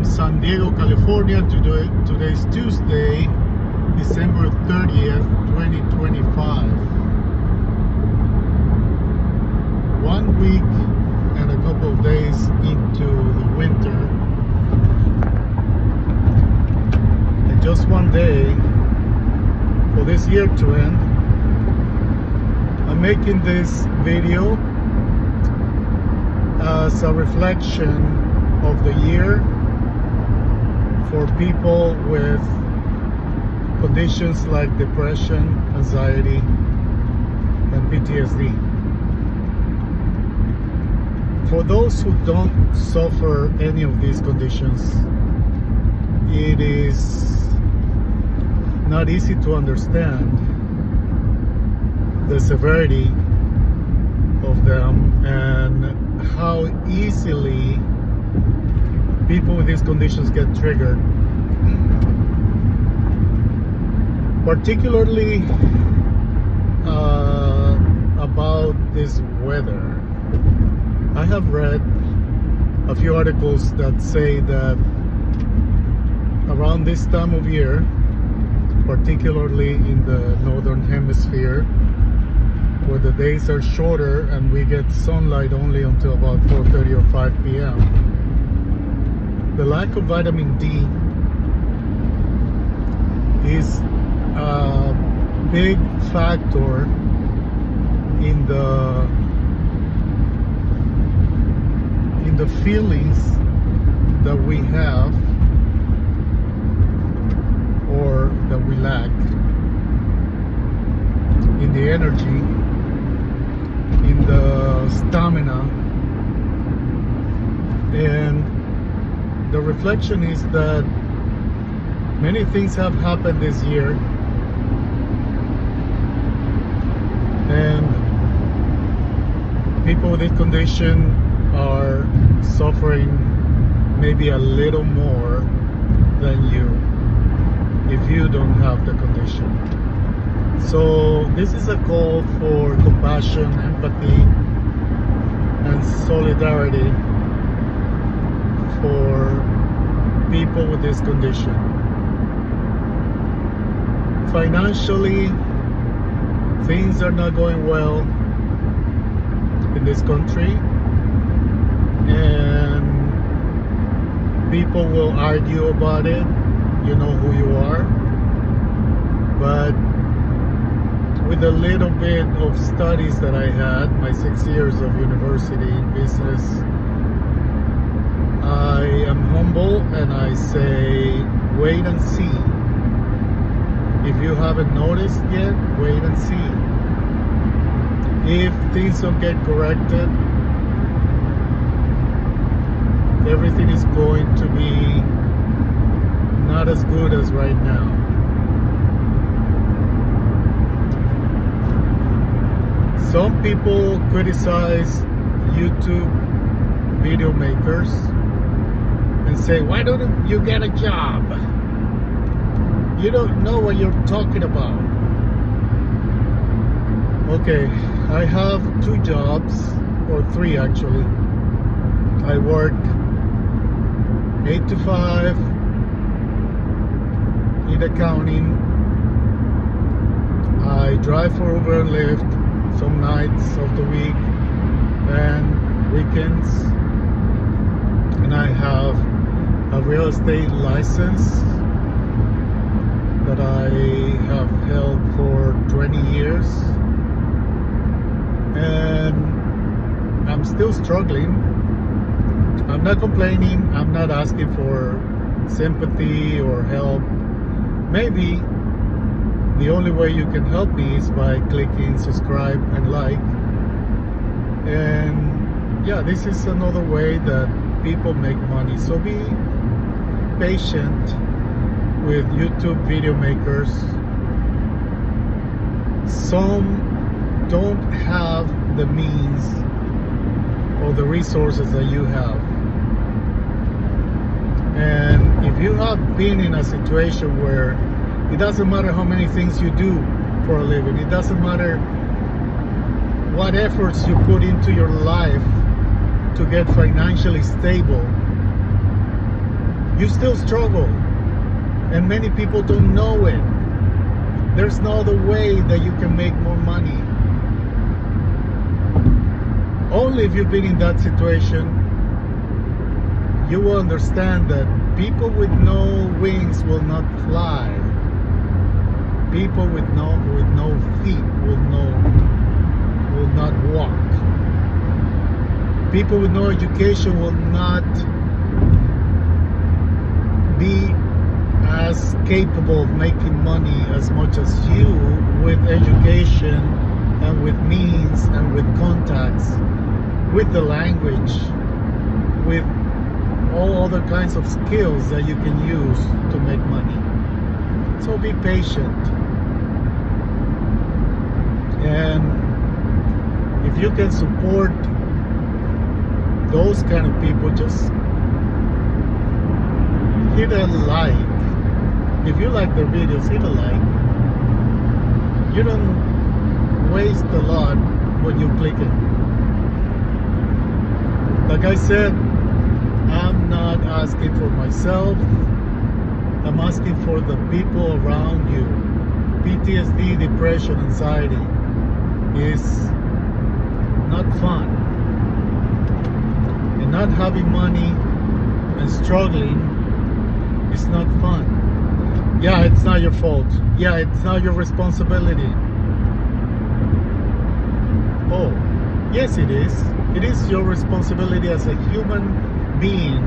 San Diego, California. Today's Tuesday, December 30th, 2025. 1 week and a couple of days into the winter. And just 1 day for this year to end. I'm making this video as a reflection of the year for people with conditions like depression, anxiety, and PTSD. For those who don't suffer any of these conditions, it is not easy to understand the severity of them and how easily people with these conditions get triggered. Particularly about this weather. I have read a few articles that say that around this time of year, particularly in the northern hemisphere, where the days are shorter and we get sunlight only until about 4:30 or 5 p.m. The lack of vitamin D is a big factor in the feelings that we have or that we lack, in the energy, in the stamina. And the reflection is that many things have happened this year, and people with this condition are suffering maybe a little more than you if you don't have the condition. So this is a call for compassion, empathy, and solidarity for people with this condition. Financially, things are not going well in this country, and people will argue about it. You know who you are. But with a little bit of studies that I had, my 6 years of university in business, I am humble and I say, wait and see. If you haven't noticed yet, wait and see. If things don't get corrected, everything is going to be not as good as right now. Some people criticize YouTube video makers and say, why don't you get a job? You don't know what you're talking about. Okay, I have 2 jobs, or 3 actually. I work 8 to 5 in accounting. I drive for Uber and Lyft some nights of the week and weekends, and I have a real estate license that I have held for 20 years, and I'm still struggling. I'm not complaining, I'm not asking for sympathy or help. Maybe the only way you can help me is by clicking subscribe and like. And yeah, this is another way that people make money. So be patient with YouTube video makers. Some don't have the means or the resources that you have. And if you have been in a situation where it doesn't matter how many things you do for a living, it doesn't matter what efforts you put into your life to get financially stable, You still struggle, and many people don't know it. There's no other way that you can make more money. Only if you've been in that situation, you will understand that people with no wings will not fly. People with no feet will not walk. People with no education will not be as capable of making money as much as you, with education and with means and with contacts, with the language, with all other kinds of skills that you can use to make money. So be patient. And if you can support those kind of people, just hit a like. If you like their videos, hit a like. You don't waste a lot when you click it. Like I said, I'm not asking for myself. I'm asking for the people around you. PTSD, depression, anxiety is not fun. And not having money and struggling is not fun. Yeah, it's not your fault. Yeah, it's not your responsibility. Oh, yes it is. It is your responsibility as a human being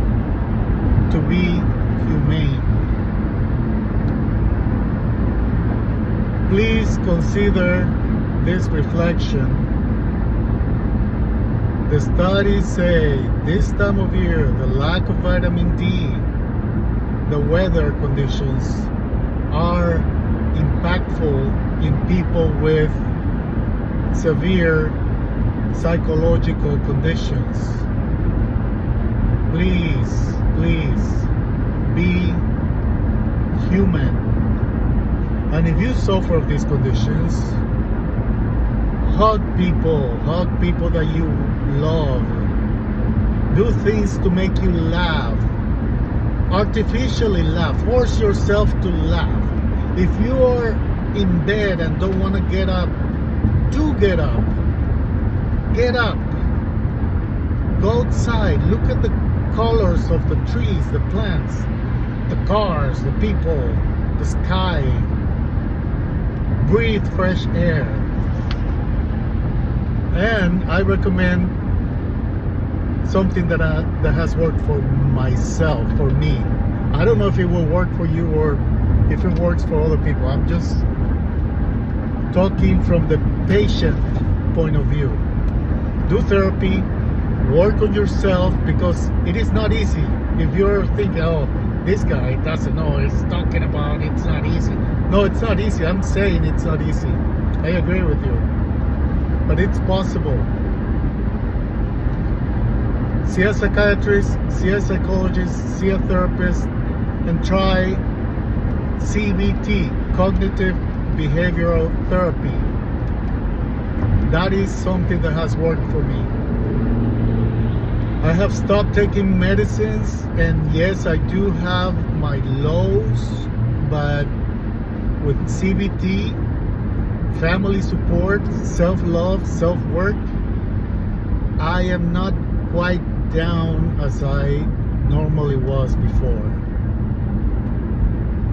to be humane. Please consider this reflection. The studies say this time of year, the lack of vitamin D, the weather conditions are impactful in people with severe psychological conditions. Please be human. And if you suffer of these conditions, hug people that you love. Do things to make you laugh. Artificially laugh. Force yourself to laugh. If you are in bed and don't want to get up, do get up. Get up. Go outside. Look at the colors of the trees, the plants, the cars, the people, the sky. Breathe fresh air. And I recommend something that has worked for myself, for me. I don't know if it will work for you or if it works for other people. I'm just talking from the patient point of view. Do therapy, work on yourself, because it is not easy. If you're thinking, oh, this guy doesn't know, he's talking about it's not easy. No, it's not easy. I'm saying it's not easy. I agree with you. But it's possible. See a psychiatrist, see a psychologist, see a therapist, and try CBT, cognitive behavioral therapy. That is something that has worked for me. I have stopped taking medicines, and yes, I do have my lows, but with CBT, family support, self-love, self-work, I am not quite down as I normally was before.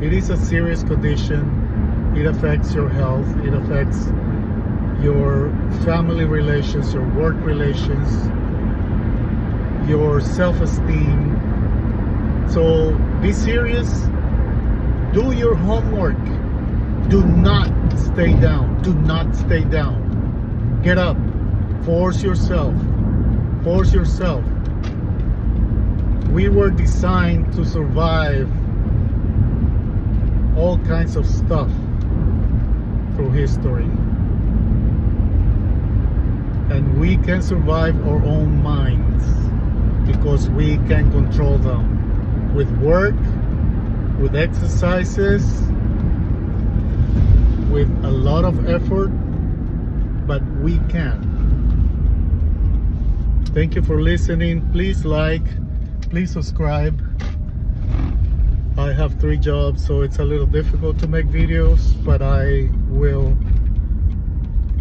It is a serious condition. It affects your health. It affects your family relations, your work relations, your self-esteem. So be serious. Do your homework. Do not stay down. Do not stay down. Get up. Force yourself. Force yourself. We were designed to survive all kinds of stuff through history. And we can survive our own minds because we can control them with work, with exercises, with a lot of effort, but we can. Thank you for listening. Please like, please subscribe, I have 3 jobs, so it's a little difficult to make videos, but I will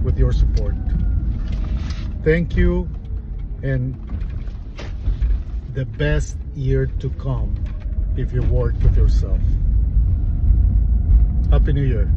with your support. Thank you, and the best year to come if you work with yourself. Happy New Year.